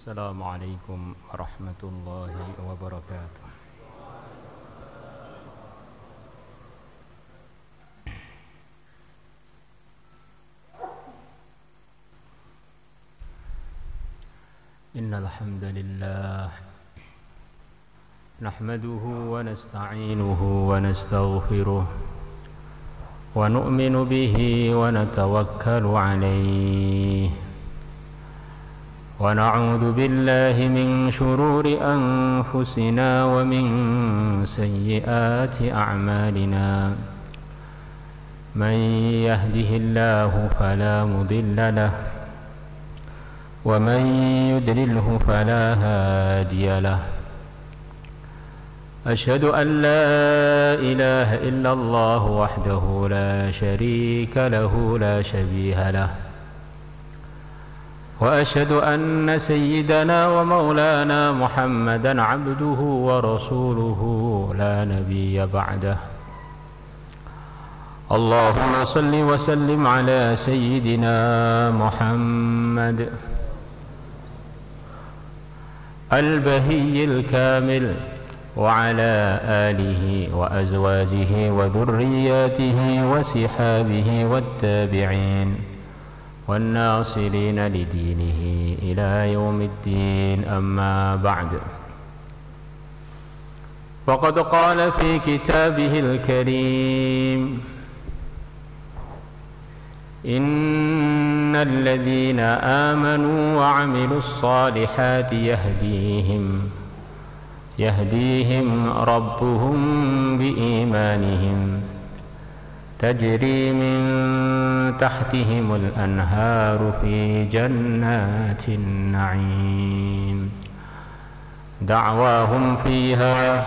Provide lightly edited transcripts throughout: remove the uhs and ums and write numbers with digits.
السلام عليكم ورحمة الله وبركاته. إن الحمد لله نحمده ونستعينه ونستغفره ونؤمن به ونتوكل عليه ونعوذ بالله من شرور أنفسنا ومن سيئات أعمالنا من يهده الله فلا مضل له ومن يضلله فلا هادي له أشهد أن لا إله إلا الله وحده لا شريك له لا شبيه له وأشهد أن سيدنا ومولانا محمدا عبده ورسوله لا نبي بعده اللهم صل وسلم على سيدنا محمد البهي الكامل وعلى آله وأزواجه وذرياته وصحابه والتابعين والناصرين لدينه إلى يوم الدين أما بعد فقد قال في كتابه الكريم إن الذين آمنوا وعملوا الصالحات يهديهم ربهم بإيمانهم تجري من تحتهم الأنهار في جنات النعيم دعواهم فيها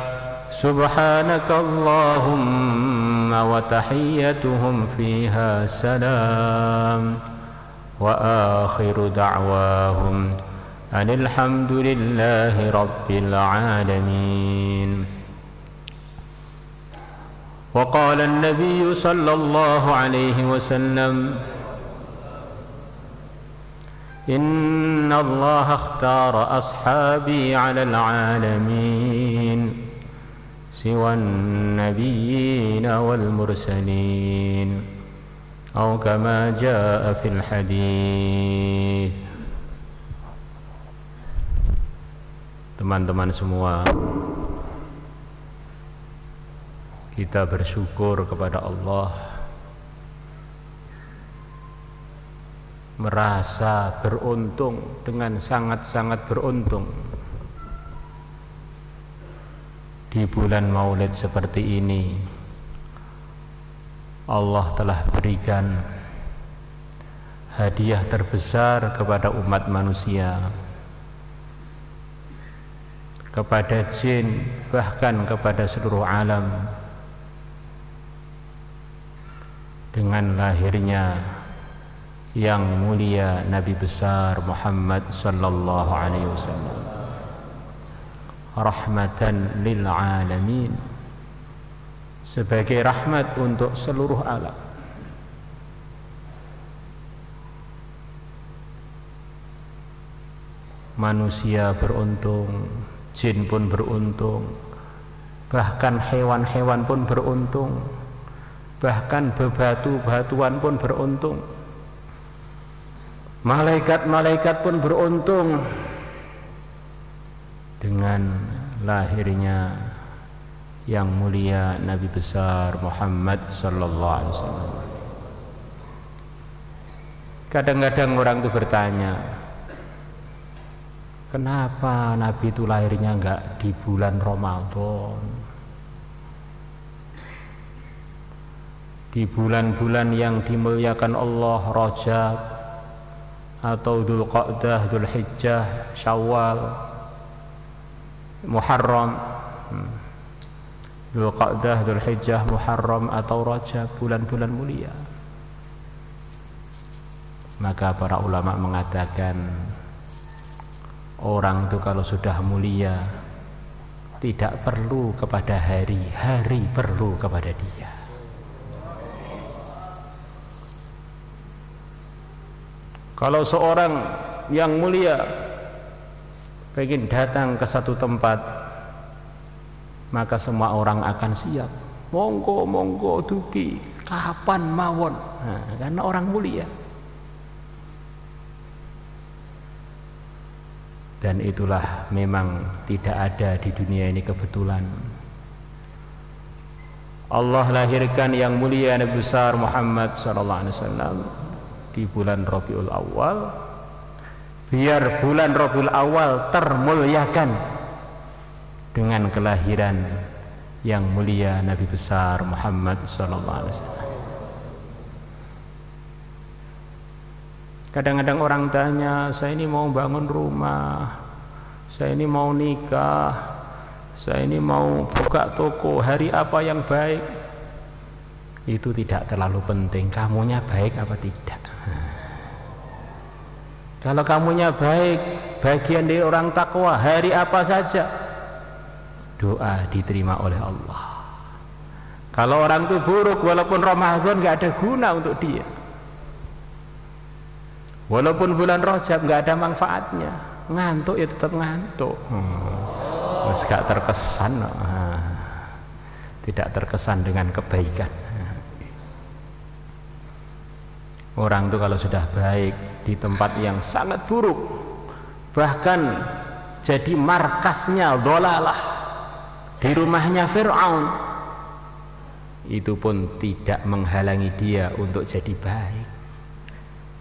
سبحانك اللهم وتحيتهم فيها سلام وآخر دعواهم أن الحمد لله رب العالمين. وقال النبي صلى الله عليه وسلم إن الله اختار أصحابي على العالمين سوى النبيين والمرسلين أو كما جاء في الحديث. Teman-teman semua, kita bersyukur kepada Allah, merasa beruntung dengan sangat-sangat beruntung di bulan Maulid seperti ini. Allah telah berikan hadiah terbesar kepada umat manusia, kepada jin, bahkan kepada seluruh alam, dengan lahirnya yang mulia Nabi besar Muhammad sallallahu alaihi wasallam, rahmatan lil alamin, sebagai rahmat untuk seluruh alam. Manusia beruntung, jin pun beruntung, bahkan hewan-hewan pun beruntung, bahkan bebatu-batuan pun beruntung, malaikat-malaikat pun beruntung dengan lahirnya yang mulia Nabi besar Muhammad sallallahu alaihi wasallam. Kadang-kadang orang itu bertanya, kenapa Nabi itu lahirnya enggak di bulan Ramadan, di bulan-bulan yang dimuliakan Allah, Rajab atau Dzulqa'dah, Dzulhijjah, Syawal, Muharram, Dzulqa'dah, Dzulhijjah, Muharram atau Rajab, bulan-bulan mulia. Maka para ulama mengatakan, orang itu kalau sudah mulia tidak perlu kepada hari, hari perlu kepada dia. Kalau seorang yang mulia pengen datang ke satu tempat, maka semua orang akan siap. Monggo, monggo, dugi, kapan mawon. Nah, karena orang mulia. Dan itulah memang tidak ada di dunia ini kebetulan. Allah lahirkan yang mulia Nabi besar Muhammad SAW di bulan Rabiul Awal, biar bulan Rabiul Awal termuliakan dengan kelahiran yang mulia Nabi besar Muhammad SAW. Kadang-kadang orang tanya, saya ini mau bangun rumah, saya ini mau nikah, saya ini mau buka toko, hari apa yang baik? Itu tidak terlalu penting, kamunya baik apa tidak. Kalau kamunya baik, bagian dari orang takwa, hari apa saja doa diterima oleh Allah. Kalau orang itu buruk, walaupun Ramadan nggak ada guna untuk dia, walaupun bulan Rajab nggak ada manfaatnya, ngantuk ya tetap ngantuk. Terus gak terkesan, tidak terkesan dengan kebaikan. Orang itu kalau sudah baik di tempat yang sangat buruk, bahkan jadi markasnya dhalalah, di rumahnya Fir'aun, itu pun tidak menghalangi dia untuk jadi baik.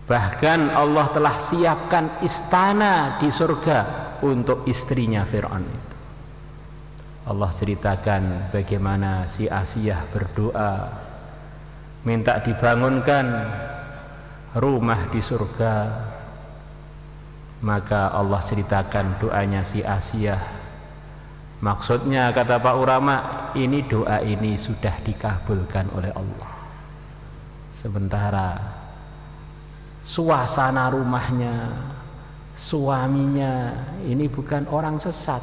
Bahkan Allah telah siapkan istana di surga untuk istrinya Fir'aun itu. Allah ceritakan bagaimana si Asiyah berdoa minta dibangunkan rumah di surga. Maka Allah ceritakan doanya si Asiyah. Maksudnya kata Pak ulama, ini doa ini sudah dikabulkan oleh Allah. Sementara suasana rumahnya, suaminya ini bukan orang sesat,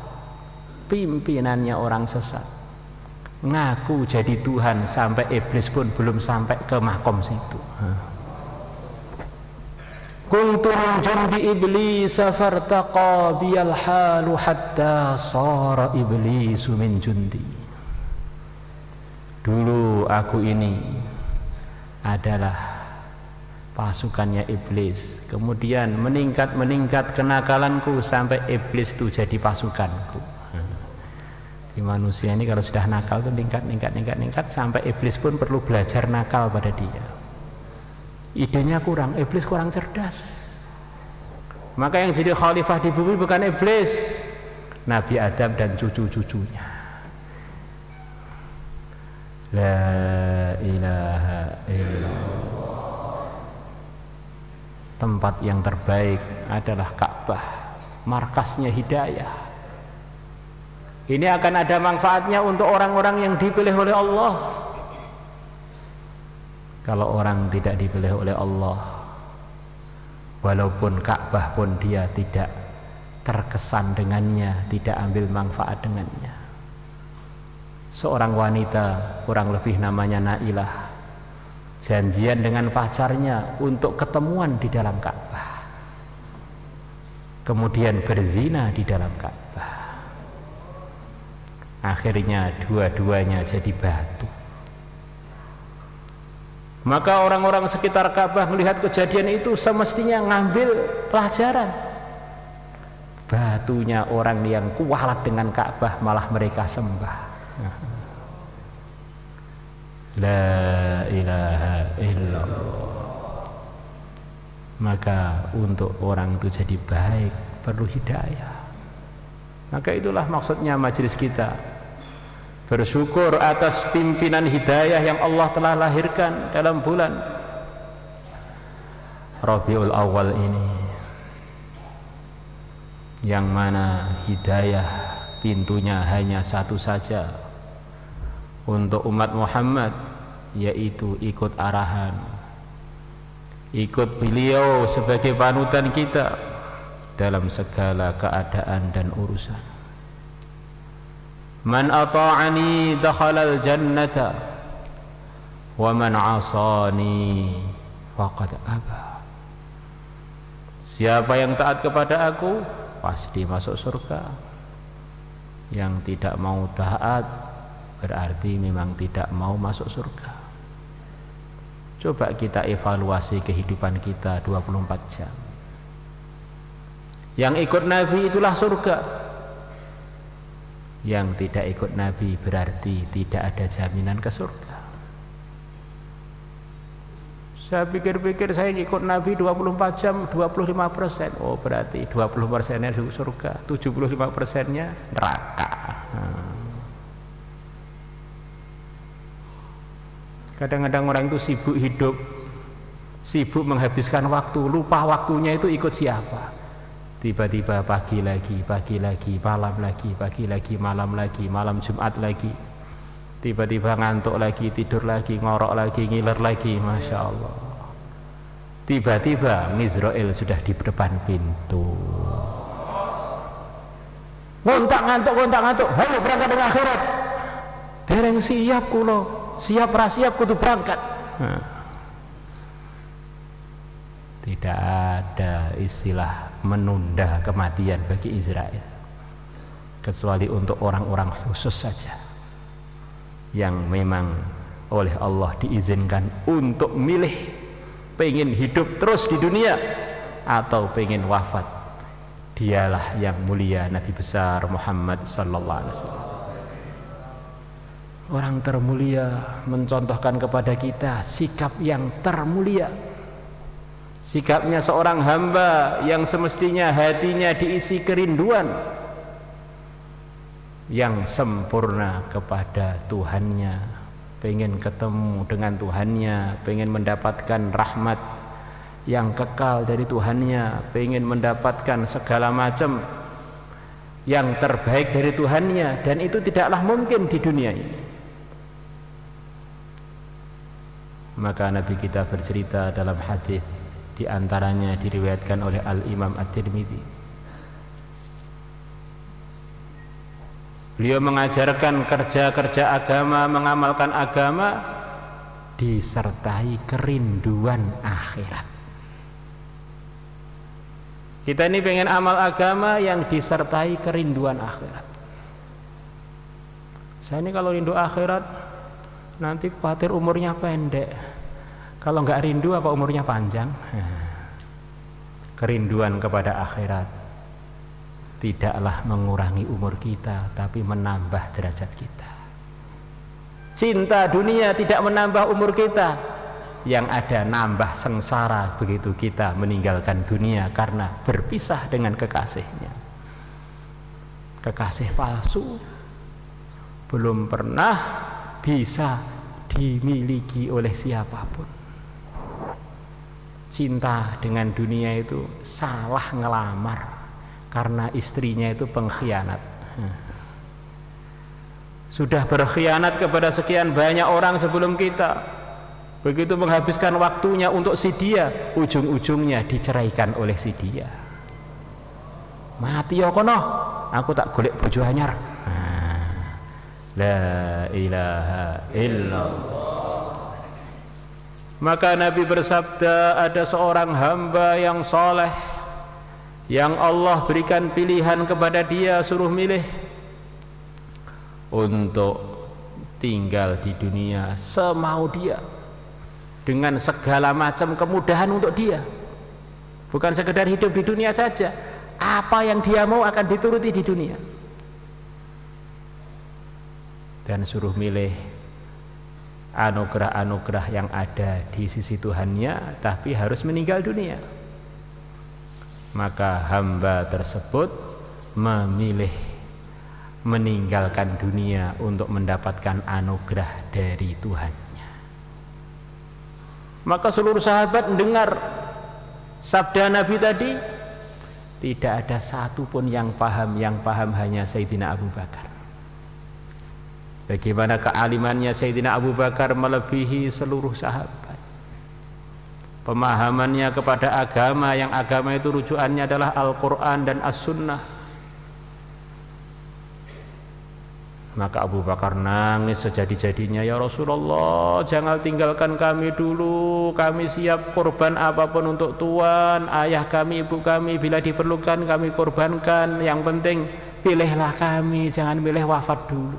pimpinannya orang sesat, ngaku jadi Tuhan, sampai iblis pun belum sampai ke makom situ. Kuntum jundi iblis fartaqa biyal halu hatta sara iblisu min jundi. Dulu aku ini adalah pasukannya iblis, kemudian meningkat kenakalanku sampai iblis itu jadi pasukanku. Di manusia ini kalau sudah nakal itu meningkat sampai iblis pun perlu belajar nakal pada dia. Idenya kurang, iblis kurang cerdas. Maka yang jadi khalifah di bumi bukan iblis, Nabi Adam dan cucu-cucunya. La ilaha illallah. Tempat yang terbaik adalah Ka'bah, markasnya hidayah. Ini akan ada manfaatnya untuk orang-orang yang dipilih oleh Allah. Kalau orang tidak dipilih oleh Allah, walaupun Ka'bah pun dia tidak terkesan dengannya, tidak ambil manfaat dengannya. Seorang wanita, kurang lebih namanya Nailah, janjian dengan pacarnya untuk ketemuan di dalam Ka'bah, kemudian berzina di dalam Ka'bah. Akhirnya dua-duanya jadi batu. Maka orang-orang sekitar Ka'bah melihat kejadian itu semestinya ngambil pelajaran. Batunya orang yang kualat dengan Ka'bah malah mereka sembah. La ilaha illallah. Maka untuk orang itu jadi baik perlu hidayah. Maka itulah maksudnya majelis kita, bersyukur atas pimpinan hidayah yang Allah telah lahirkan dalam bulan Rabiul Awal ini, yang mana hidayah pintunya hanya satu saja untuk umat Muhammad, yaitu ikut arahan, ikut beliau sebagai panutan kita dalam segala keadaan dan urusan. Man ata'ani dakhalal jannata wa man 'asani faqad aba. Siapa yang taat kepada aku, pasti masuk surga. Yang tidak mau taat berarti memang tidak mau masuk surga. Coba kita evaluasi kehidupan kita 24 jam. Yang ikut Nabi itulah surga. Yang tidak ikut Nabi berarti tidak ada jaminan ke surga. Saya pikir-pikir saya ikut Nabi 24 jam 25%. Oh berarti 20%-nya surga, 75%-nya neraka. Kadang-kadang orang itu sibuk hidup, sibuk menghabiskan waktu, lupa waktunya itu ikut siapa. Tiba-tiba pagi lagi, malam lagi, pagi lagi, malam Jumat lagi. Tiba-tiba ngantuk lagi, tidur lagi, ngorok lagi, ngiler lagi, Masya Allah. Tiba-tiba Mizrail sudah di depan pintu. Ngontak ngantuk, ayo berangkat dengan akhirat. Dereng siap kulo, siap rasiap kudu berangkat. Tidak ada istilah menunda kematian bagi Israel, kecuali untuk orang-orang khusus saja yang memang oleh Allah diizinkan untuk milih pengen hidup terus di dunia atau pengen wafat. Dialah yang mulia Nabi besar Muhammad sallallahu alaihi wasallam. Orang termulia mencontohkan kepada kita sikap yang termulia. Sikapnya seorang hamba yang semestinya hatinya diisi kerinduan yang sempurna kepada Tuhannya, pengen ketemu dengan Tuhannya, pengen mendapatkan rahmat yang kekal dari Tuhannya, pengen mendapatkan segala macam yang terbaik dari Tuhannya, dan itu tidaklah mungkin di dunia ini. Maka Nabi kita bercerita dalam hadis, di antaranya diriwayatkan oleh Al-Imam At-Tirmidzi. Beliau mengajarkan kerja-kerja agama, mengamalkan agama disertai kerinduan akhirat. Kita ini pengen amal agama yang disertai kerinduan akhirat. Saya ini kalau rindu akhirat nanti khawatir umurnya pendek. Kalau nggak rindu apa umurnya panjang? Kerinduan kepada akhirat tidaklah mengurangi umur kita, tapi menambah derajat kita. Cinta dunia tidak menambah umur kita, yang ada nambah sengsara begitu kita meninggalkan dunia karena berpisah dengan kekasihnya. Kekasih palsu belum pernah bisa dimiliki oleh siapapun. Cinta dengan dunia itu salah ngelamar karena istrinya itu pengkhianat. Sudah berkhianat kepada sekian banyak orang sebelum kita, begitu menghabiskan waktunya untuk si dia, ujung-ujungnya diceraikan oleh si dia. Mati ya kono, aku tak golek bojo anyar. La ilaha illallah. Maka Nabi bersabda, ada seorang hamba yang soleh yang Allah berikan pilihan kepada dia, suruh milih untuk tinggal di dunia semau dia dengan segala macam kemudahan untuk dia, bukan sekedar hidup di dunia saja, apa yang dia mau akan dituruti di dunia, dan suruh milih anugerah-anugerah yang ada di sisi Tuhannya, tapi harus meninggal dunia. Maka hamba tersebut memilih meninggalkan dunia untuk mendapatkan anugerah dari Tuhannya. Maka seluruh sahabat mendengar sabda Nabi tadi, tidak ada satupun yang paham hanya Sayyidina Abu Bakar. Bagaimana kealimannya Sayyidina Abu Bakar melebihi seluruh sahabat. Pemahamannya kepada agama, yang agama itu rujukannya adalah Al-Quran dan As-Sunnah. Maka Abu Bakar nangis sejadi-jadinya, ya Rasulullah, jangan tinggalkan kami dulu, kami siap korban apapun untuk Tuhan, ayah kami, ibu kami, bila diperlukan kami korbankan, yang penting pilihlah kami, jangan pilih wafat dulu.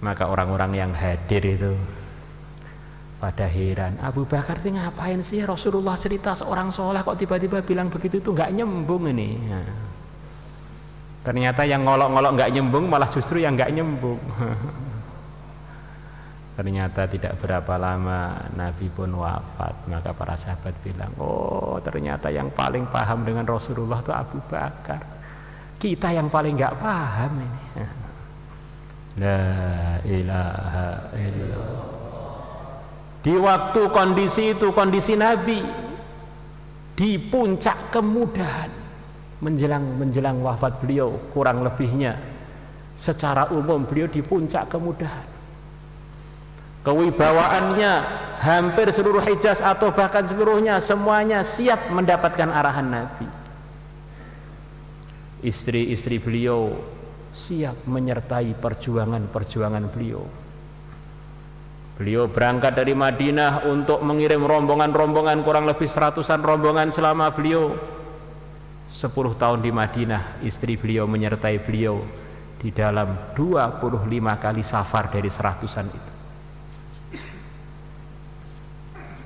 Maka orang-orang yang hadir itu pada heran, Abu Bakar ini ngapain sih, Rasulullah cerita seorang soleh kok tiba-tiba bilang begitu, itu nggak nyambung ini. Ternyata yang ngolok-ngolok nggak nyambung malah justru yang nggak nyambung. Ternyata tidak berapa lama Nabi pun wafat. Maka para sahabat bilang, oh ternyata yang paling paham dengan Rasulullah itu Abu Bakar. Kita yang paling nggak paham ini. La ilaha illallah. Di waktu kondisi itu, kondisi Nabi di puncak kemudahan, menjelang wafat beliau, kurang lebihnya secara umum beliau di puncak kemudahan. Kewibawaannya hampir seluruh Hijaz atau bahkan seluruhnya semuanya siap mendapatkan arahan Nabi. Istri-istri beliau siap menyertai perjuangan-perjuangan beliau. Beliau berangkat dari Madinah untuk mengirim rombongan-rombongan, kurang lebih 100-an rombongan selama beliau 10 tahun di Madinah. Istri beliau menyertai beliau di dalam 25 kali safar dari 100-an itu.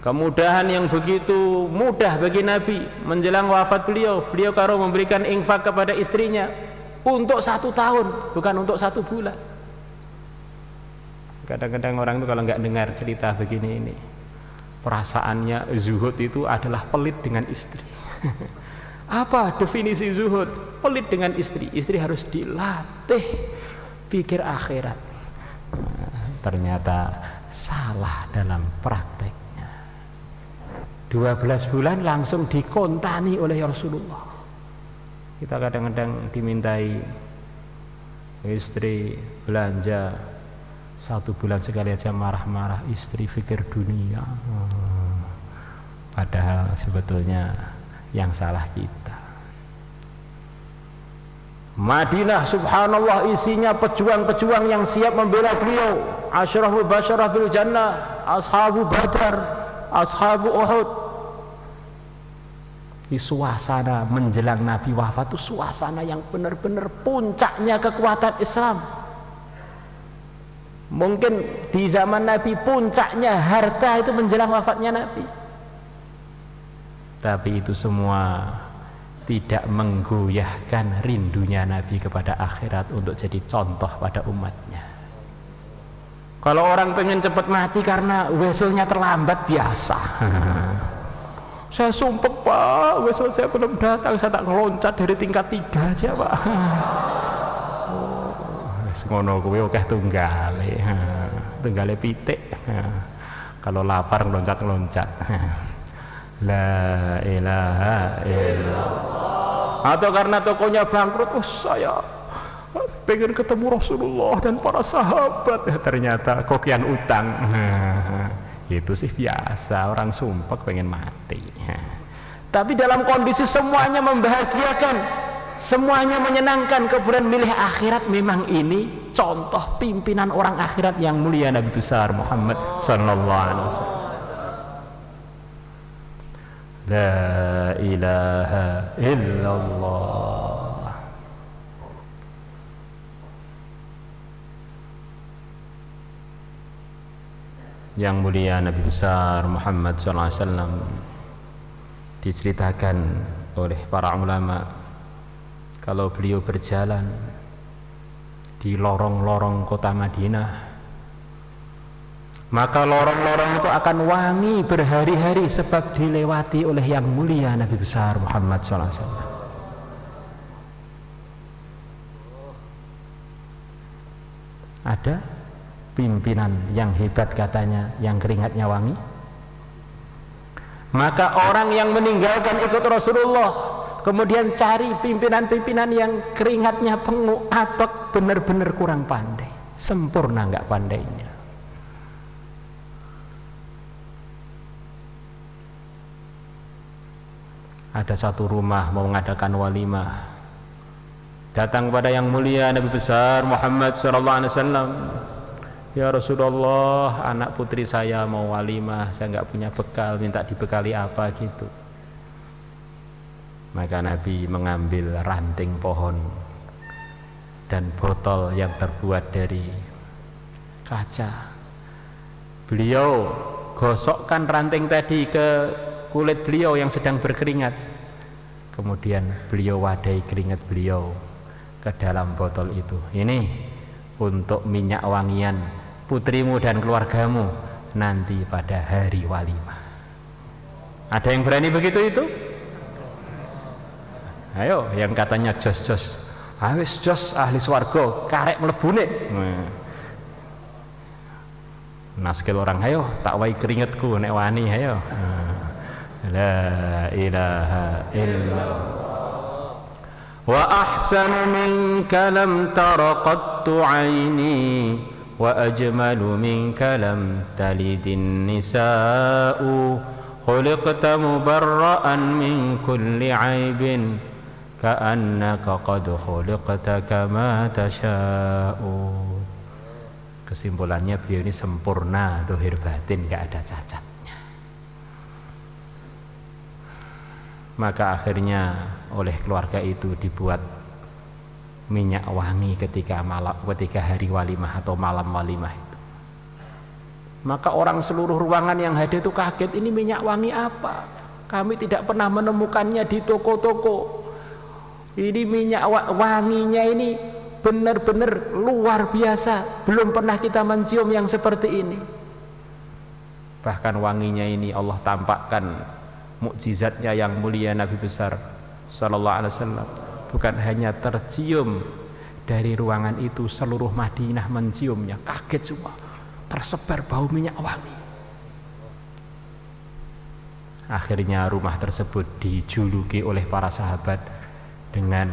Kemudahan yang begitu mudah bagi Nabi menjelang wafat beliau. Beliau kalau memberikan infak kepada istrinya untuk 1 tahun, bukan untuk 1 bulan. Kadang-kadang orang itu kalau nggak dengar cerita begini ini, perasaannya zuhud itu adalah pelit dengan istri. Apa definisi zuhud? Pelit dengan istri. Istri harus dilatih pikir akhirat. Ternyata salah dalam prakteknya. 12 bulan langsung dikontani oleh Rasulullah. Kita kadang-kadang dimintai istri belanja 1 bulan sekali aja marah-marah, istri pikir dunia. Padahal sebetulnya yang salah kita. Madinah subhanallah isinya pejuang-pejuang yang siap membela beliau. Asyraful basyarah bil jannah, ashabu Badar, ashabu Uhud. Di suasana menjelang Nabi wafat itu suasana yang benar-benar puncaknya kekuatan Islam. Mungkin di zaman Nabi puncaknya harta itu menjelang wafatnya Nabi. Tapi itu semua tidak menggoyahkan rindunya Nabi kepada akhirat untuk jadi contoh pada umatnya. Kalau orang pengen cepat mati karena weselnya terlambat, biasa. Saya sumpah Pak, wesel saya belum datang, saya tak ngeloncat dari tingkat 3 aja Pak. Ngono kuwi akeh tunggale pitik. Kalau lapar loncat-loncat. La ilaha illallah. Atau karena tokonya bangkrut, saya pengen ketemu Rasulullah dan para sahabat, ternyata kokian utang. Itu sih biasa, orang sumpah pengen mati. Tapi dalam kondisi semuanya membahagiakan, semuanya menyenangkan, kemudian milih akhirat, memang ini contoh pimpinan orang akhirat yang mulia Nabi besar Muhammad sallallahu alaihi wasallam. La ilaha illallah. Yang mulia Nabi besar Muhammad sallallahu alaihi wasallam diceritakan oleh para ulama, kalau beliau berjalan di lorong-lorong kota Madinah, maka lorong-lorong itu akan wangi berhari-hari sebab dilewati oleh yang mulia Nabi besar Muhammad SAW. Ada pimpinan yang hebat katanya yang keringatnya wangi, maka orang yang meninggalkan ikut Rasulullah kemudian cari pimpinan-pimpinan yang keringatnya penguk, atok, benar-benar kurang pandai, sempurna nggak pandainya. Ada satu rumah mau mengadakan walimah, datang kepada yang mulia Nabi besar Muhammad sallallahu alaihi wasallam. Ya Rasulullah, anak putri saya mau walimah, saya nggak punya bekal, minta dibekali apa gitu. Maka Nabi mengambil ranting pohon dan botol yang terbuat dari kaca. Beliau gosokkan ranting tadi ke kulit beliau yang sedang berkeringat. Kemudian beliau wadai keringat beliau ke dalam botol itu. Ini untuk minyak wangian putrimu dan keluargamu nanti pada hari walimah. Ada yang berani begitu itu? Ayo, yang katanya jos-jos, awis jos ahli swarga karek mlebune. Naskil orang, ayo tak wai keringetku nek wani, ayo. La ilaha illallah. Wa ahsanu minka lam tara qattu aini wa ajmalu minka lam talidin nisa'u khuliqta mubarra'an min kulli aibin ka'annaka qad khuliqta kama tasha'u. Kesimpulannya beliau ini sempurna zahir batin, gak ada cacatnya. Maka akhirnya oleh keluarga itu dibuat minyak wangi ketika hari walimah atau malam walimah itu. Maka orang seluruh ruangan yang hadir itu kaget, ini minyak wangi apa? Kami tidak pernah menemukannya di toko-toko. Ini minyak wanginya ini benar-benar luar biasa, belum pernah kita mencium yang seperti ini. Bahkan wanginya ini Allah tampakkan mukjizatnya yang mulia Nabi besar sallallahu alaihi wasallam. Bukan hanya tercium dari ruangan itu, seluruh Madinah menciumnya, kaget semua, tersebar bau minyak wangi. Akhirnya rumah tersebut dijuluki oleh para sahabat dengan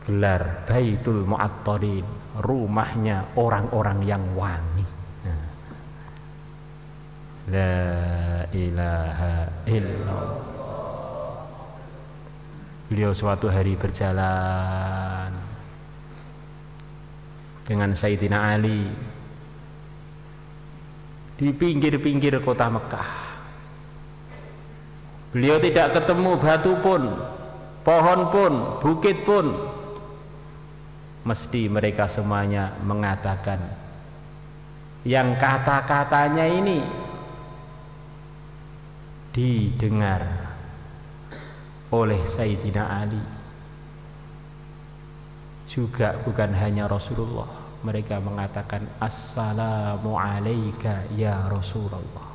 gelar Baitul Mu'attarin, rumahnya orang-orang yang wangi. La ilaha illallah. Beliau suatu hari berjalan dengan Sayyidina Ali di pinggir-pinggir kota Mekah. Beliau tidak ketemu batu pun, pohon pun, bukit pun. Mesti mereka semuanya mengatakan yang kata-katanya ini didengar oleh Sayyidina Ali. Juga bukan hanya Rasulullah, mereka mengatakan assalamu alaika ya Rasulullah.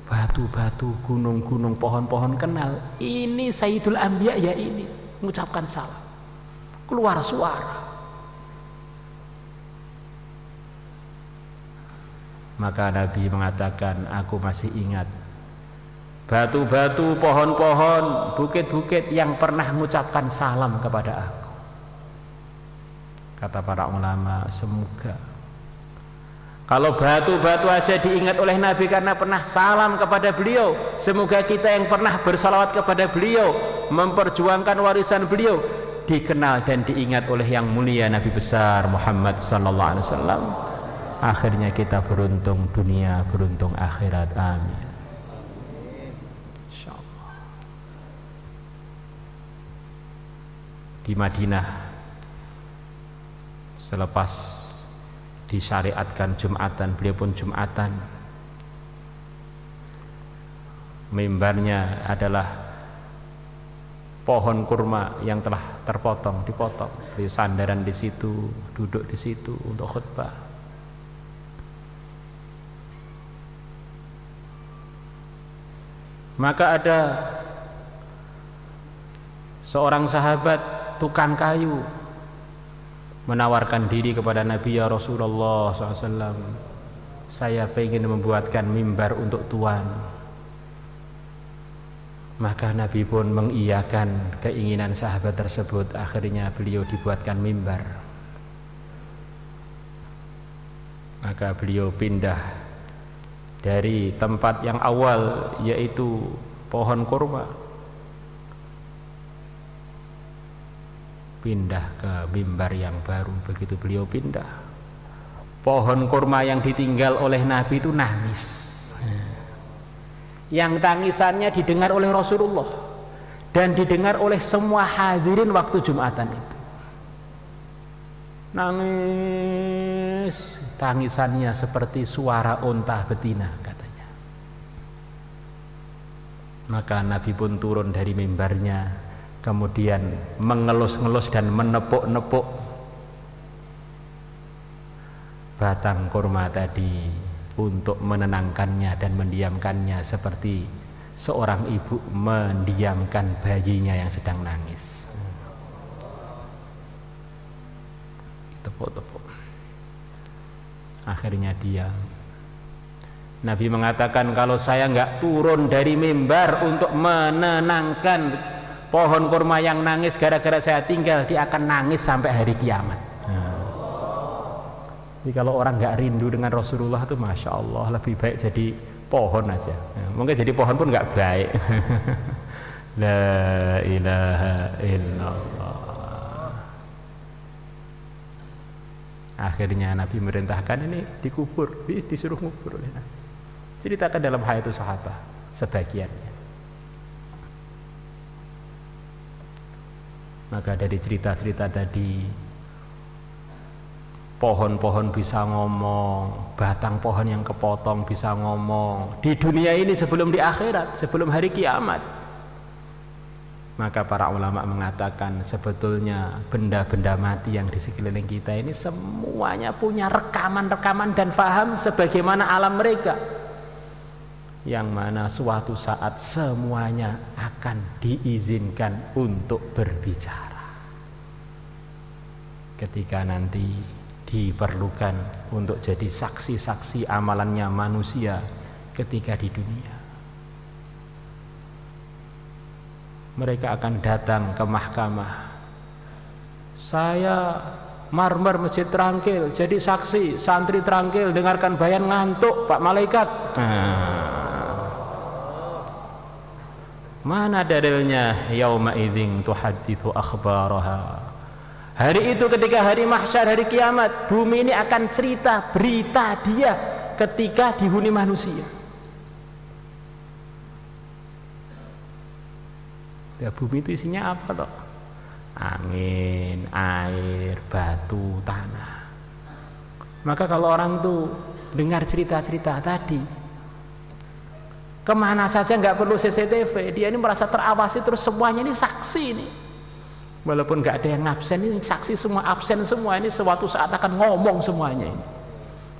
Batu-batu, gunung-gunung, pohon-pohon kenal, ini Sayyidul Anbiya ya, ini mengucapkan salam, keluar suara. Maka Nabi mengatakan, aku masih ingat batu-batu, pohon-pohon, bukit-bukit yang pernah mengucapkan salam kepada aku. Kata para ulama, semoga kalau batu-batu aja diingat oleh Nabi karena pernah salam kepada beliau, semoga kita yang pernah bersalawat kepada beliau, memperjuangkan warisan beliau, dikenal dan diingat oleh yang mulia Nabi besar Muhammad sallallahu alaihi wasallam. Akhirnya kita beruntung dunia, beruntung akhirat. Amin. Di Madinah selepas disyariatkan Jumatan, beliau pun Jumatan. Mimbarnya adalah pohon kurma yang telah dipotong. Beliau sandaran di situ, duduk di situ untuk khutbah. Maka ada seorang sahabat tukang kayu menawarkan diri kepada Nabi, ya Rasulullah SAW, saya ingin membuatkan mimbar untuk Tuhan. Maka Nabi pun mengiyakan keinginan sahabat tersebut. Akhirnya beliau dibuatkan mimbar. Maka beliau pindah dari tempat yang awal, yaitu pohon kurma, pindah ke mimbar yang baru. Begitu beliau pindah, pohon kurma yang ditinggal oleh Nabi itu nangis. Yang tangisannya didengar oleh Rasulullah dan didengar oleh semua hadirin waktu Jumatan itu. Nangis, tangisannya seperti suara unta betina katanya. Maka Nabi pun turun dari mimbarnya, kemudian mengelus-ngelus dan menepuk-nepuk batang kurma tadi untuk menenangkannya dan mendiamkannya, seperti seorang ibu mendiamkan bayinya yang sedang nangis. Tepuk-tepuk. Akhirnya diam. Nabi mengatakan, kalau saya nggak turun dari mimbar untuk menenangkan pohon kurma yang nangis gara-gara saya tinggal, dia akan nangis sampai hari kiamat. Jadi kalau orang nggak rindu dengan Rasulullah itu, masya Allah, lebih baik jadi pohon aja. Mungkin jadi pohon pun nggak baik. La ilaha illallah. Akhirnya Nabi merintahkan ini dikubur, disuruh ngubur oleh Nabi. Ceritakan dalam Hayatus Sahabah sebagiannya. Maka dari cerita-cerita tadi, pohon-pohon bisa ngomong, batang pohon yang kepotong bisa ngomong di dunia ini sebelum di akhirat, sebelum hari kiamat. Maka para ulama mengatakan sebetulnya benda-benda mati yang di sekeliling kita ini semuanya punya rekaman-rekaman dan faham sebagaimana alam mereka, yang mana suatu saat semuanya akan diizinkan untuk berbicara ketika nanti diperlukan untuk jadi saksi-saksi amalannya manusia ketika di dunia. Mereka akan datang ke mahkamah. Saya marmer masjid Trangkil jadi saksi, santri Trangkil dengarkan bayan ngantuk Pak Malaikat. Mana dalilnya? Yauma idzin tuhadditsu akhbaraha. Hari itu ketika hari mahsyar, hari kiamat, bumi ini akan cerita berita dia ketika dihuni manusia. Ya, bumi itu isinya apa toh? Angin, air, batu, tanah. Maka kalau orang tuh dengar cerita-cerita tadi, kemana saja nggak perlu CCTV, dia ini merasa terawasi terus, semuanya ini saksi ini. Walaupun nggak ada yang absen, ini saksi semua, absen semua, ini suatu saat akan ngomong semuanya ini.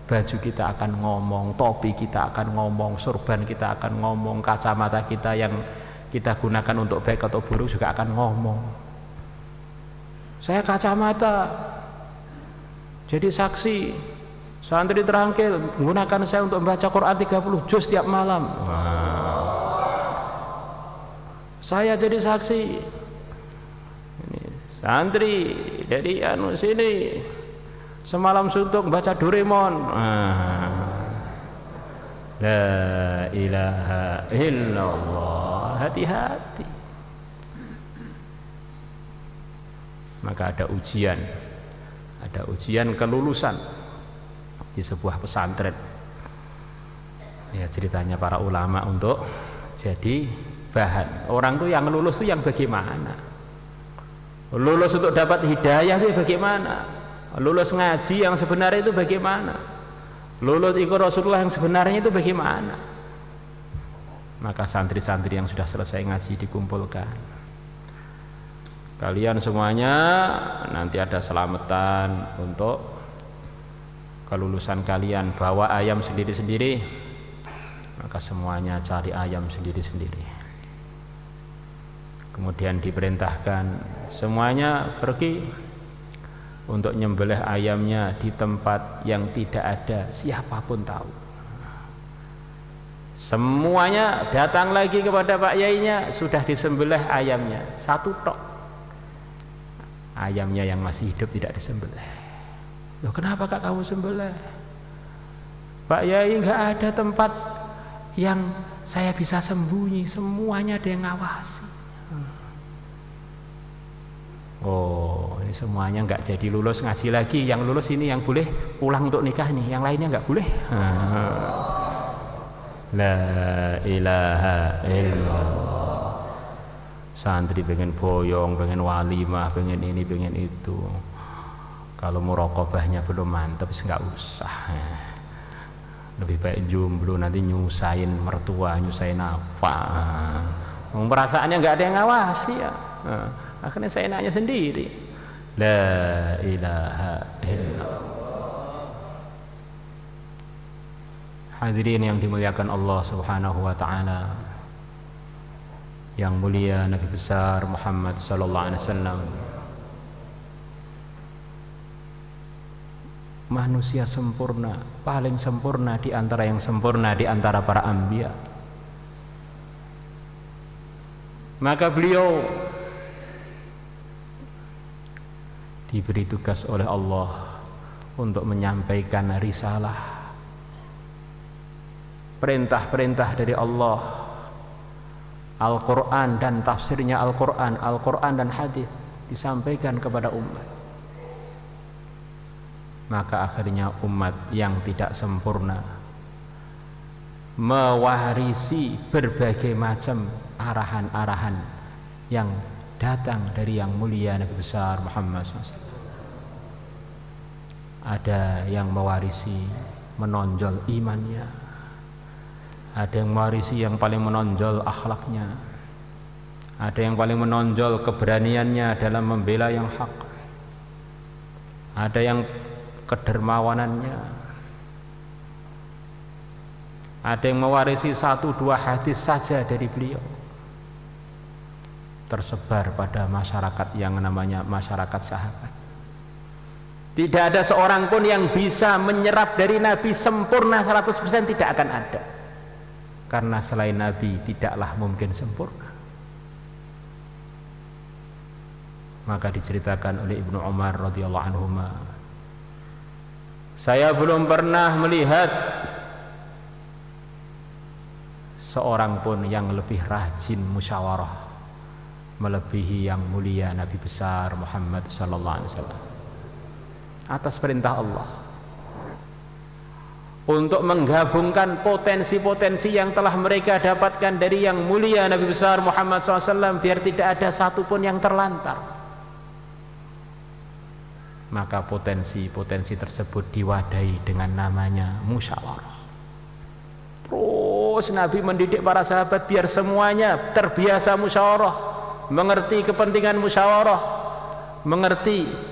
Baju kita akan ngomong, topi kita akan ngomong, sorban kita akan ngomong, kacamata kita yang kita gunakan untuk baik atau buruk juga akan ngomong. Saya kacamata jadi saksi, santri Trangkil menggunakan saya untuk membaca Quran 30 juz tiap malam. Saya jadi saksi, ini, santri dari sini semalam suntuk baca Doraemon. La ilaha illallah. Hati-hati. Maka ada ujian kelulusan di sebuah pesantren. Ya, ceritanya para ulama untuk jadi bahan. Orang tuh yang lulus tuh yang bagaimana? Lulus untuk dapat hidayah itu bagaimana? Lulus ngaji yang sebenarnya itu bagaimana? Lulus ikut Rasulullah yang sebenarnya itu bagaimana? Maka santri-santri yang sudah selesai ngaji dikumpulkan. Kalian semuanya nanti ada selamatan untuk kelulusan kalian. Bawa ayam sendiri-sendiri. Maka semuanya cari ayam sendiri-sendiri. Kemudian diperintahkan semuanya pergi untuk nyembelih ayamnya di tempat yang tidak ada siapapun tahu. Semuanya datang lagi kepada Pak Yainya, sudah disembelih ayamnya satu tok. Ayamnya yang masih hidup tidak disembelih. Loh, kenapa kak kamu sembelih? Pak Yai, nggak ada tempat yang saya bisa sembunyi, semuanya ada yang ngawasi. Oh, ini semuanya nggak jadi lulus ngaji lagi. Yang lulus ini yang boleh pulang untuk nikah nih, yang lainnya nggak boleh. La ilaha illallah. Santri pengen boyong, pengen walimah, pengen ini, pengen itu. Kalau muraqabahnya belum mantap, nggak usah. Lebih baik jomblo, nanti nyusahin mertua, nyusahin apa. Perasaannya nggak ada yang ngawasi ya. Akhirnya saya nanya sendiri. La ilaha illallah. Hadirin yang dimuliakan Allah Subhanahu wa taala. Yang mulia Nabi besar Muhammad sallallahu alaihi wasallam. Manusia sempurna, paling sempurna di antara yang sempurna di antara para anbiya. Maka beliau diberi tugas oleh Allah untuk menyampaikan risalah, perintah-perintah dari Allah, Al-Quran dan tafsirnya Al-Quran, Al-Quran dan hadis disampaikan kepada umat. Maka akhirnya umat yang tidak sempurna mewarisi berbagai macam arahan-arahan yang datang dari yang mulia Nabi besar Muhammad SAW. Ada yang mewarisi menonjol imannya, ada yang mewarisi yang paling menonjol akhlaknya, ada yang paling menonjol keberaniannya dalam membela yang hak, ada yang kedermawanannya, ada yang mewarisi 1-2 hadis saja dari beliau, tersebar pada masyarakat yang namanya masyarakat sahabat. Tidak ada seorang pun yang bisa menyerap dari Nabi sempurna 100%, tidak akan ada, karena selain Nabi tidaklah mungkin sempurna. Maka diceritakan oleh Ibnu Umar radhiyallahu anhuma, saya belum pernah melihat seorang pun yang lebih rajin musyawarah melebihi yang mulia Nabi besar Muhammad sallallahu alaihi wasallam. Atas perintah Allah untuk menggabungkan potensi-potensi yang telah mereka dapatkan dari yang mulia Nabi besar Muhammad SAW, biar tidak ada satupun yang terlantar. Maka potensi-potensi tersebut diwadahi dengan namanya musyawarah. Terus Nabi mendidik para sahabat biar semuanya terbiasa musyawarah, mengerti kepentingan musyawarah, mengerti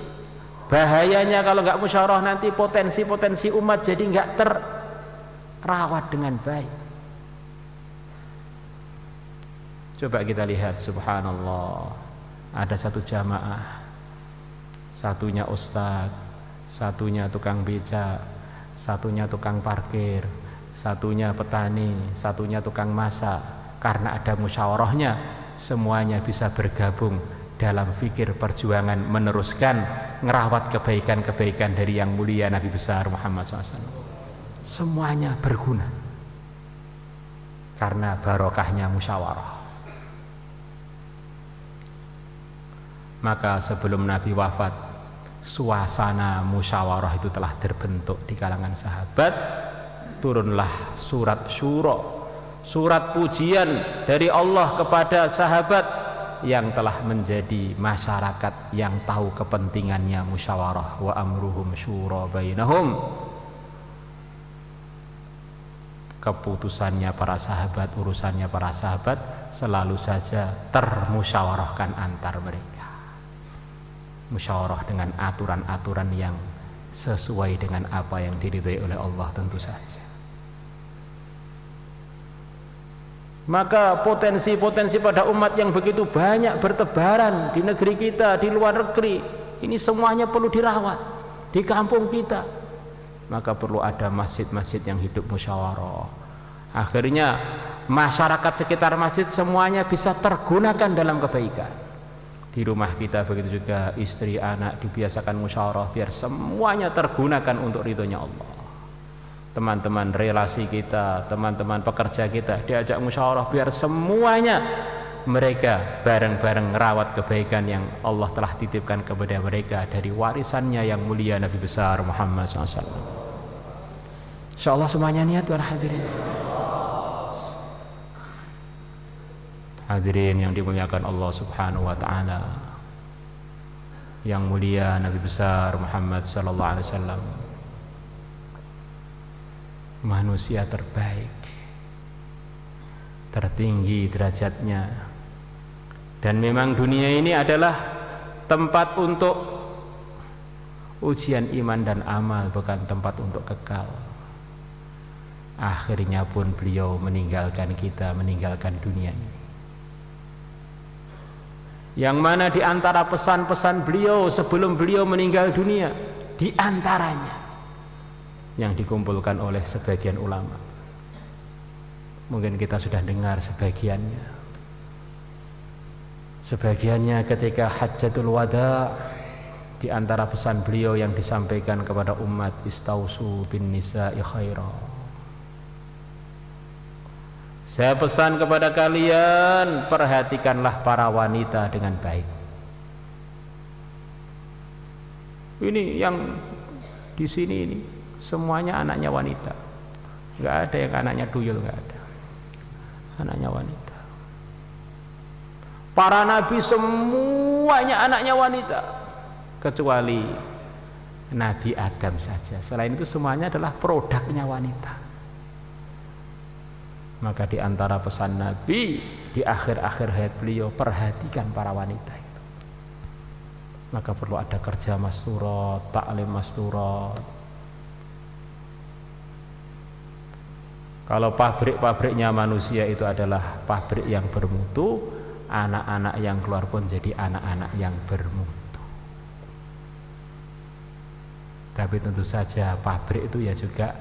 bahayanya kalau nggak musyawarah nanti potensi-potensi umat jadi nggak terawat dengan baik. Coba kita lihat, subhanallah, ada satu jamaah, satunya ustadz, satunya tukang beca, satunya tukang parkir, satunya petani, satunya tukang masak. Karena ada musyawarahnya, semuanya bisa bergabung dalam fikir perjuangan meneruskan ngerawat kebaikan-kebaikan dari yang mulia Nabi besar Muhammad SAW. Semuanya berguna karena barokahnya musyawarah. Maka sebelum Nabi wafat, suasana musyawarah itu telah terbentuk di kalangan sahabat. Turunlah surat Syura, surat pujian dari Allah kepada sahabat yang telah menjadi masyarakat yang tahu kepentingannya musyawarah. Wa amruhum syura bainahum. Keputusannya para sahabat, urusannya para sahabat selalu saja termusyawarahkan antar mereka. Musyawarah dengan aturan-aturan yang sesuai dengan apa yang diridhai oleh Allah tentu saja. Maka potensi-potensi pada umat yang begitu banyak bertebaran di negeri kita, di luar negeri, ini semuanya perlu dirawat di kampung kita. Maka perlu ada masjid-masjid yang hidup musyawarah. Akhirnya masyarakat sekitar masjid semuanya bisa tergunakan dalam kebaikan. Di rumah kita begitu juga, istri, anak dibiasakan musyawarah biar semuanya tergunakan untuk ridhonya Allah. Teman-teman relasi kita, teman-teman pekerja kita diajak musyawarah biar semuanya mereka bareng-bareng merawat kebaikan yang Allah telah titipkan kepada mereka dari warisannya yang mulia Nabi besar Muhammad SAW. InsyaAllah semuanya niat para hadirin. Hadirin yang dimuliakan Allah Subhanahu wa taala. Yang mulia Nabi besar Muhammad sallallahu alaihi wasallam. Manusia terbaik, tertinggi derajatnya. Dan memang dunia ini adalah tempat untuk ujian iman dan amal, bukan tempat untuk kekal. Akhirnya pun beliau meninggalkan kita, meninggalkan dunia ini. Yang mana di antara pesan-pesan beliau sebelum beliau meninggal dunia, di antaranya yang dikumpulkan oleh sebagian ulama. Mungkin kita sudah dengar sebagiannya. Sebagiannya ketika Hajjatul Wada, di antara pesan beliau yang disampaikan kepada umat, istausu bin nisa'i khaira. Saya pesan kepada kalian, perhatikanlah para wanita dengan baik. Ini yang di sini ini semuanya anaknya wanita. Enggak ada yang anaknya tuyul, enggak ada. Anaknya wanita. Para nabi semuanya anaknya wanita, kecuali Nabi Adam saja. Selain itu semuanya adalah produknya wanita. Maka di antara pesan Nabi di akhir-akhir hayat beliau, perhatikan para wanita itu. Maka perlu ada kerja masturat, taklim masturat. Kalau pabrik-pabriknya manusia itu adalah pabrik yang bermutu, anak-anak yang keluar pun jadi anak-anak yang bermutu. Tapi tentu saja pabrik itu ya juga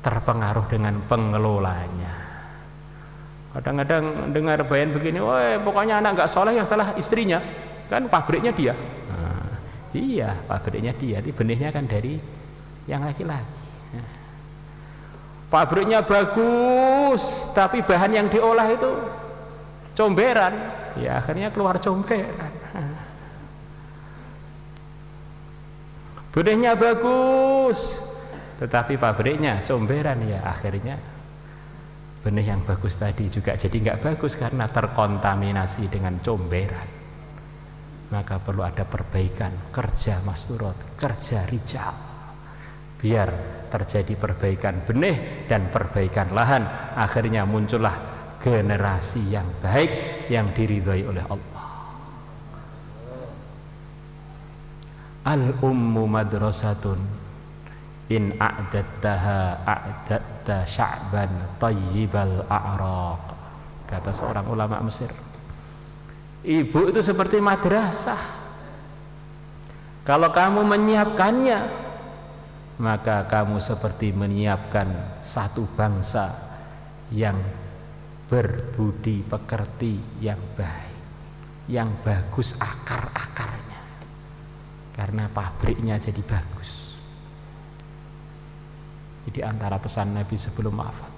terpengaruh dengan pengelolanya. Kadang-kadang dengar bayan begini, wah pokoknya anak nggak soleh, yang salah istrinya, kan pabriknya dia. Nah, iya, pabriknya dia, tapi benihnya kan dari yang laki-laki. Pabriknya bagus, tapi bahan yang diolah itu comberan, ya akhirnya keluar comberan. Benihnya bagus, tetapi pabriknya comberan, ya akhirnya benih yang bagus tadi juga jadi nggak bagus karena terkontaminasi dengan comberan. Maka perlu ada perbaikan, kerja masturat, kerja rijal, biar terjadi perbaikan benih dan perbaikan lahan. Akhirnya muncullah generasi yang baik yang diridhai oleh Allah. Al-ummu madrasatun in a'dattaha a'datta sya'ban tayyibal a'raq, kata seorang ulama Mesir. Ibu itu seperti madrasah. Kalau kamu menyiapkannya, maka kamu seperti menyiapkan satu bangsa yang berbudi pekerti, yang baik, yang bagus akar-akarnya, karena pabriknya jadi bagus. Di antara pesan Nabi sebelum wafat.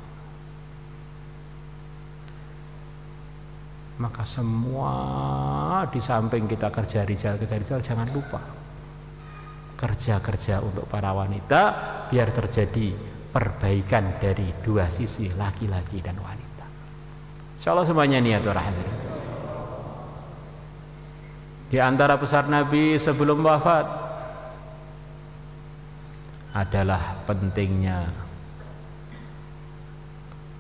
Maka semua di samping kita kerja rijal, jangan lupa kerja-kerja untuk para wanita, biar terjadi perbaikan dari dua sisi, laki-laki dan wanita. Insyaallah semuanya niat para hadirin. Di antara pesan Nabi sebelum wafat adalah pentingnya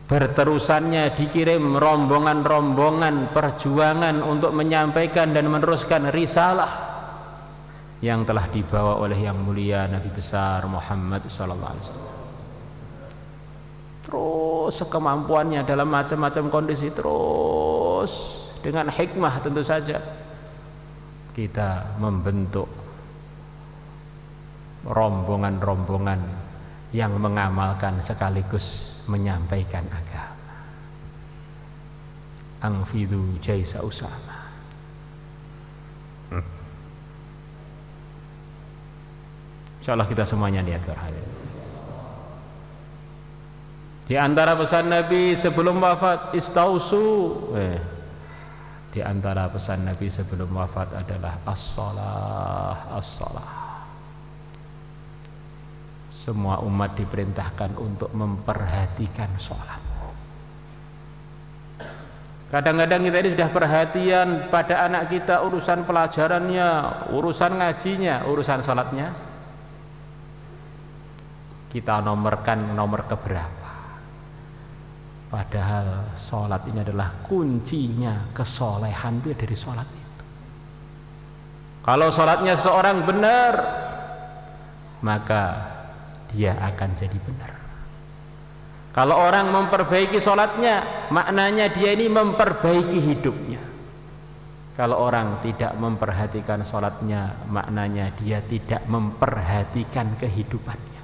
berterusannya dikirim rombongan-rombongan perjuangan untuk menyampaikan dan meneruskan risalah yang telah dibawa oleh yang mulia Nabi besar Muhammad sallallahu alaihi wasallam. Terus sekemampuannya dalam macam-macam kondisi, terus dengan hikmah tentu saja kita membentuk rombongan-rombongan yang mengamalkan sekaligus menyampaikan agama. Angfidu jaisa Usama. Insyaallah kita semuanya niat berhadir. Di antara pesan Nabi sebelum wafat, istausu, Di antara pesan Nabi sebelum wafat adalah as-shalah, as-shalah. Semua umat diperintahkan untuk memperhatikan sholat. Kadang-kadang kita ini sudah perhatian pada anak kita, urusan pelajarannya, urusan ngajinya, urusan sholatnya kita nomorkan nomor keberapa. Padahal sholat ini adalah kuncinya kesolehan itu dari sholat itu. Kalau sholatnya seorang benar, maka dia akan jadi benar. Kalau orang memperbaiki sholatnya, maknanya dia ini memperbaiki hidupnya. Kalau orang tidak memperhatikan sholatnya, maknanya dia tidak memperhatikan kehidupannya.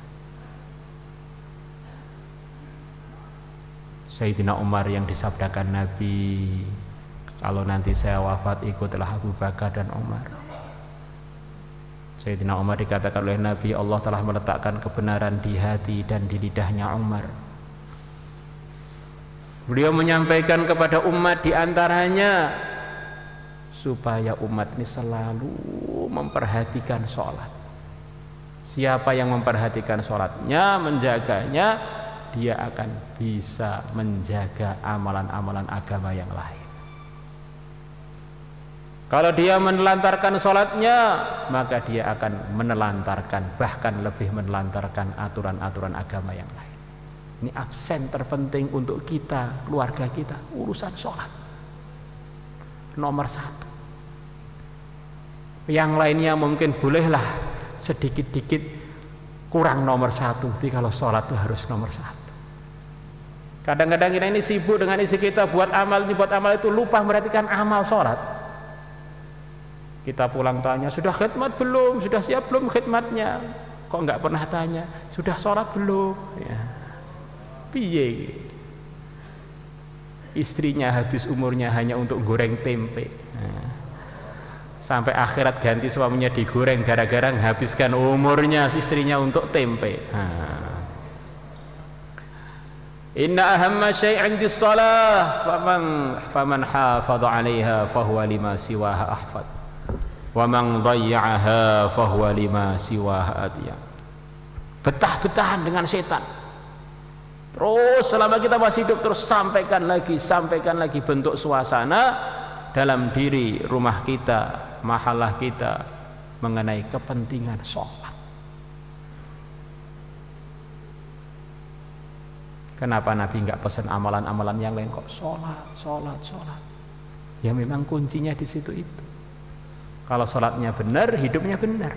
Sayyidina Umar yang disabdakan Nabi, kalau nanti saya wafat ikutlah Abu Bakar dan Umar. Sayyidina Umar dikatakan oleh Nabi, Allah telah meletakkan kebenaran di hati dan di lidahnya Umar. Beliau menyampaikan kepada umat diantaranya supaya umat ini selalu memperhatikan sholat. Siapa yang memperhatikan sholatnya, menjaganya, dia akan bisa menjaga amalan-amalan agama yang lain. Kalau dia menelantarkan sholatnya, maka dia akan menelantarkan, bahkan lebih menelantarkan aturan-aturan agama yang lain. Ini absen terpenting untuk kita, keluarga kita, urusan sholat nomor 1. Yang lainnya mungkin bolehlah sedikit-dikit kurang nomor 1, tapi kalau sholat itu harus nomor 1. Kadang-kadang kita ini sibuk dengan isi kita, buat amal ini, buat amal itu, lupa memperhatikan amal sholat. Kita pulang tanya, sudah khidmat belum? Sudah siap belum khidmatnya? Kok nggak pernah tanya, sudah sholat belum? Ya. Piye? Istrinya habis umurnya hanya untuk goreng tempe. Nah, sampai akhirat ganti suaminya digoreng gara-gara menghabiskan umurnya istrinya untuk tempe. Nah. Inna ahamma syai'in bis shalah faman hafadha 'alaiha fahuwa lima siwaha ahfad wa man dhayya'aha fahuwa lima siwaha adiyah. Betah-betahan dengan setan. Terus selama kita masih hidup, terus sampaikan lagi bentuk suasana dalam diri rumah kita, mahallah kita mengenai kepentingan sholat. Kenapa Nabi nggak pesan amalan-amalan yang lain, kok sholat? Ya memang kuncinya di situ itu. Kalau sholatnya benar, hidupnya benar.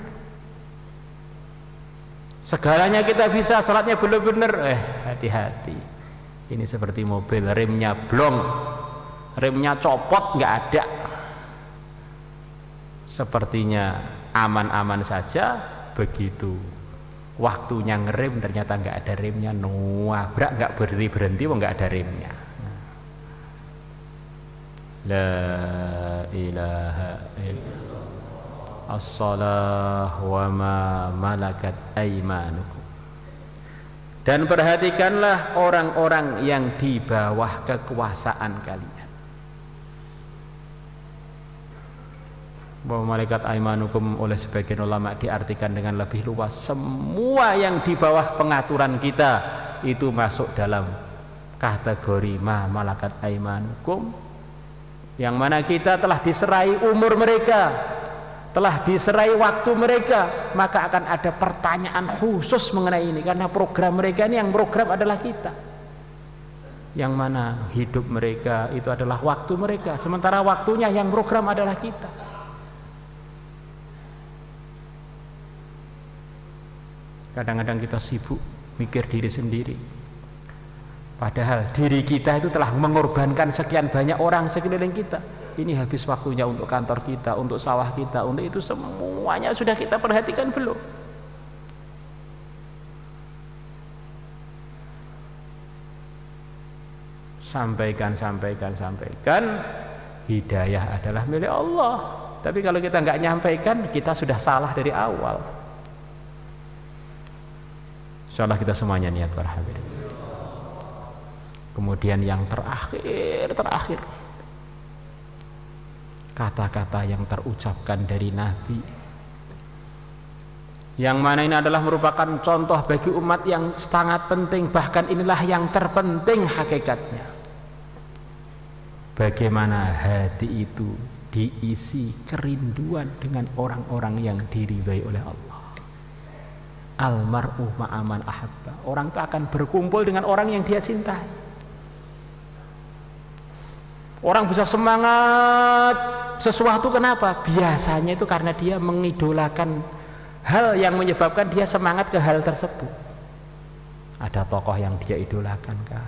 Segalanya kita bisa, sholatnya belum benar, hati-hati. Ini seperti mobil, remnya blong, remnya copot, nggak ada. Sepertinya aman-aman saja, begitu waktunya ngerem ternyata nggak ada remnya, nabrak, nggak berhenti, nggak ada remnya. La ilaha illallah. As-salah wa ma malakat aymanukum. Dan perhatikanlah orang-orang yang di bawah kekuasaan kalian. Bahwa malaikat aymanukum oleh sebagian ulama diartikan dengan lebih luas, semua yang di bawah pengaturan kita itu masuk dalam kategori ma malakat aymanukum, yang mana kita telah diserai umur mereka, telah diserai waktu mereka, maka akan ada pertanyaan khusus mengenai ini, karena program mereka ini, yang program adalah kita, yang mana hidup mereka itu adalah waktu mereka, sementara waktunya yang program adalah kita. Kadang-kadang kita sibuk mikir diri sendiri, padahal diri kita itu telah mengorbankan sekian banyak orang sekeliling kita. Ini habis waktunya untuk kantor kita, untuk sawah kita, untuk itu semuanya sudah kita perhatikan belum? Sampaikan. Hidayah adalah milik Allah. Tapi kalau kita nggak nyampaikan, kita sudah salah dari awal. Insyaallah kita semuanya niat para hadirin. Kemudian yang terakhir, kata-kata yang terucapkan dari Nabi, yang mana ini adalah merupakan contoh bagi umat yang sangat penting, bahkan inilah yang terpenting hakikatnya. Bagaimana hati itu diisi kerinduan dengan orang-orang yang diridhai oleh Allah. Almar'u ma'aman ahabba. Orang itu akan berkumpul dengan orang yang dia cintai. Orang bisa semangat sesuatu, kenapa? Biasanya itu karena dia mengidolakan hal yang menyebabkan dia semangat ke hal tersebut. Ada tokoh yang dia idolakan kah?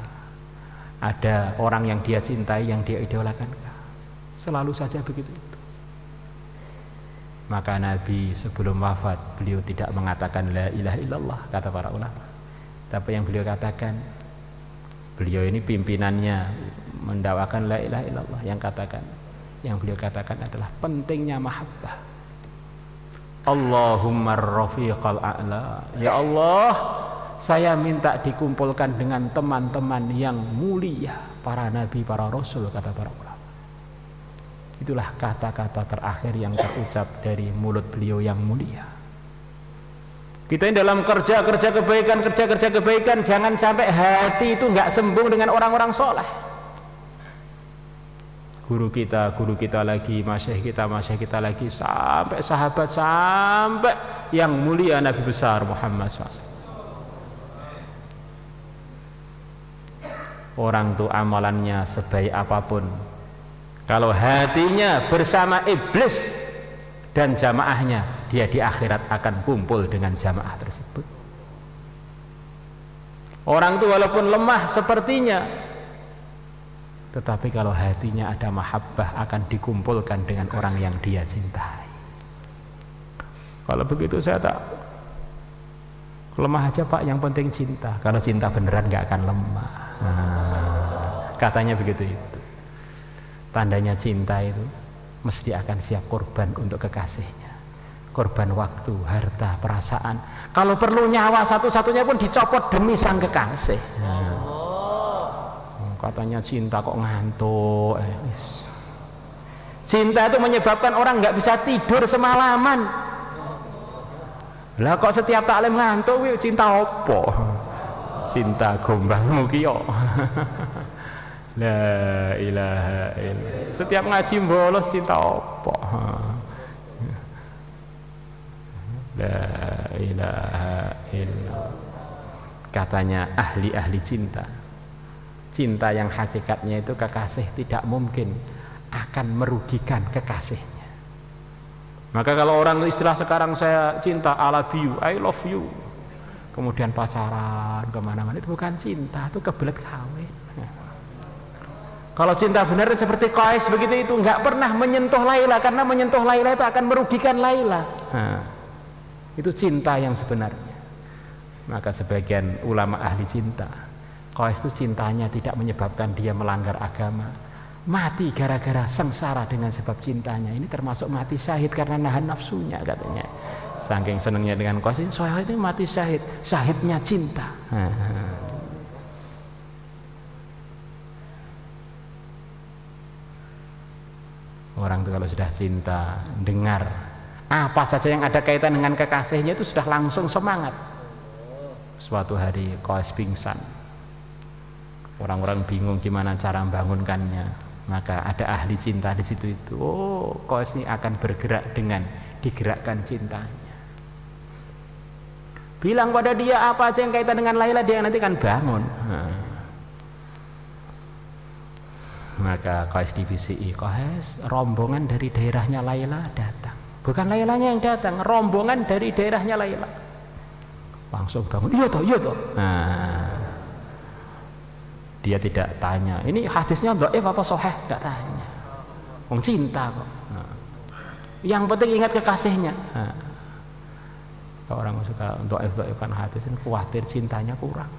Ada orang yang dia cintai yang dia idolakan kah? Selalu saja begitu itu. Maka Nabi sebelum wafat beliau tidak mengatakan la ilaha illallah, kata para ulama. Tapi yang beliau katakan, beliau ini pimpinannya mendakwakan la ilaha illallah, yang beliau katakan adalah pentingnya mahabbah. Allahumma rafiqal a'la. Ya Allah, saya minta dikumpulkan dengan teman-teman yang mulia, para nabi, para rasul, kata para ulama. Itulah kata-kata terakhir yang terucap dari mulut beliau yang mulia. Kita ini dalam kerja kebaikan, jangan sampai hati itu nggak sembung dengan orang-orang soleh. Guru kita lagi, masyayikh kita lagi, sampai sahabat, sampai yang mulia Nabi besar Muhammad SAW. Orang tuh amalannya sebaik apapun, kalau hatinya bersama iblis dan jamaahnya, dia di akhirat akan kumpul dengan jamaah tersebut. Orang itu walaupun lemah sepertinya, tetapi kalau hatinya ada mahabbah, akan dikumpulkan dengan orang yang dia cintai. Kalau begitu saya tak lemah aja Pak, yang penting cinta. Kalau cinta beneran gak akan lemah. Katanya begitu itu. Tandanya cinta itu mesti akan siap korban untuk kekasihnya. Korban waktu, harta, perasaan. Kalau perlu nyawa satu-satunya pun dicopot demi sang kekasih. Katanya cinta kok ngantuk. Cinta itu menyebabkan orang nggak bisa tidur semalaman. Lah kok setiap taklim ngantuk, cinta opo? Cinta gombang mukio. La ilaha illallah. Setiap ngaji bolos cinta opo? La ilaha illallah. Katanya ahli-ahli cinta, cinta yang hakikatnya itu kekasih tidak mungkin akan merugikan kekasihnya. Maka kalau orang istilah sekarang, saya cinta, I love you, I love you, kemudian pacaran kemana-mana, itu bukan cinta, itu kebelet kawin. Kalau cinta benar seperti Qais begitu, itu nggak pernah menyentuh Laila, karena menyentuh Laila itu akan merugikan Laila. Itu cinta yang sebenarnya. Maka sebagian ulama ahli cinta, Qais itu cintanya tidak menyebabkan dia melanggar agama, mati gara-gara sengsara dengan sebab cintanya. Ini termasuk mati syahid karena nahan nafsunya, katanya. Saking senangnya dengan Qais, syahid ini mati syahid, syahidnya cinta. Orang itu kalau sudah cinta, dengar apa saja yang ada kaitan dengan kekasihnya itu sudah langsung semangat. Suatu hari Qais pingsan. Orang-orang bingung gimana cara membangunkannya. Maka ada ahli cinta di situ itu. Oh, Qais ini akan bergerak dengan digerakkan cintanya. Bilang pada dia apa aja yang kaitan dengan Laila, dia nanti akan bangun. Maka Qais divisi, Qais, rombongan dari daerahnya Laila datang. Bukan Lailanya yang datang, rombongan dari daerahnya Laila. Langsung bangun, iya toh, iya toh. Dia tidak tanya, ini hadisnya dhaif apa sahih, tidak tanya. Wong cinta kok. Yang penting ingat kekasihnya. Orang suka dhaif-dhaifkan hadis, ini khawatir cintanya kurang.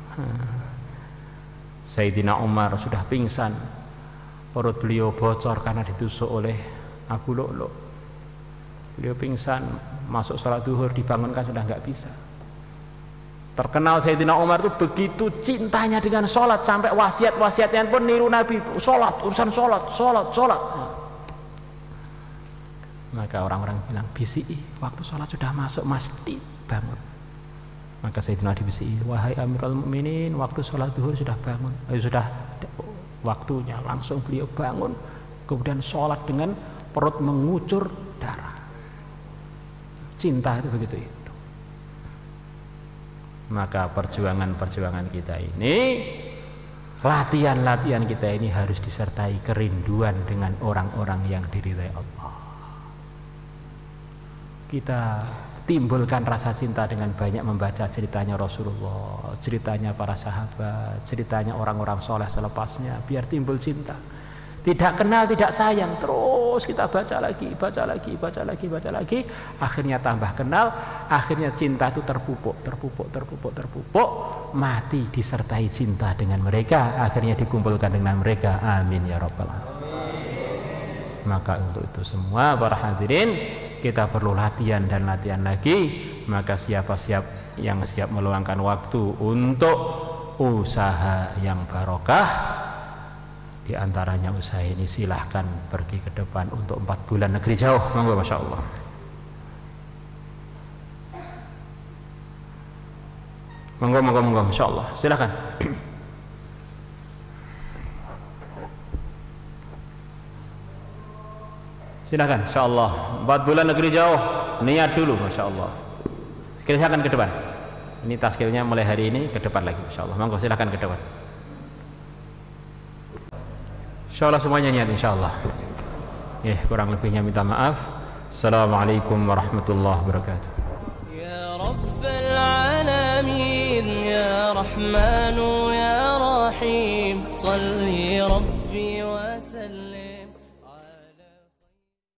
Sayyidina Umar sudah pingsan, perut beliau bocor karena ditusuk oleh Abu Lu'lu'. Beliau pingsan, masuk sholat duhur, dibangunkan sudah nggak bisa. Terkenal Sayyidina Umar itu begitu cintanya dengan sholat, sampai wasiat-wasiatnya pun niru Nabi, sholat, urusan sholat. Maka orang-orang bilang, bisiki, waktu sholat sudah masuk, mesti bangun. Maka Sayyidina Ali bisiki, wahai Amirul Mukminin, waktu sholat zuhur sudah bangun, sudah waktunya. Langsung beliau bangun, kemudian sholat dengan perut mengucur darah. Cinta itu begitu itu. Maka perjuangan kita ini, latihan kita ini harus disertai kerinduan dengan orang-orang yang diridhai Allah. Kita timbulkan rasa cinta dengan banyak membaca ceritanya Rasulullah, ceritanya para sahabat, ceritanya orang-orang soleh selepasnya, biar timbul cinta. Tidak kenal, tidak sayang, terus kita baca lagi, akhirnya tambah kenal, akhirnya cinta itu terpupuk, mati disertai cinta dengan mereka, akhirnya dikumpulkan dengan mereka. Amin ya rabbal alamin. Maka untuk itu semua para hadirin, kita perlu latihan dan latihan lagi. Maka siapa yang siap meluangkan waktu untuk usaha yang barokah, di antaranya usaha ini, silahkan pergi ke depan untuk 4 bulan negeri jauh. Monggo, masya Allah. Monggo, masya Allah. Silahkan. Silakan, insya Allah 4 bulan negeri jauh, niat dulu, masya Allah. Silakan ke depan. Ini taskilnya mulai hari ini ke depan lagi, insya Allah. Monggo, silakan ke depan. Insya Allah semuanya niat, insya Allah. Kurang lebihnya minta maaf. Assalamualaikum warahmatullahi wabarakatuh. Ya Rabbal Alamin, Ya Rahmanu Ya Rahim, Salli Rabbi wa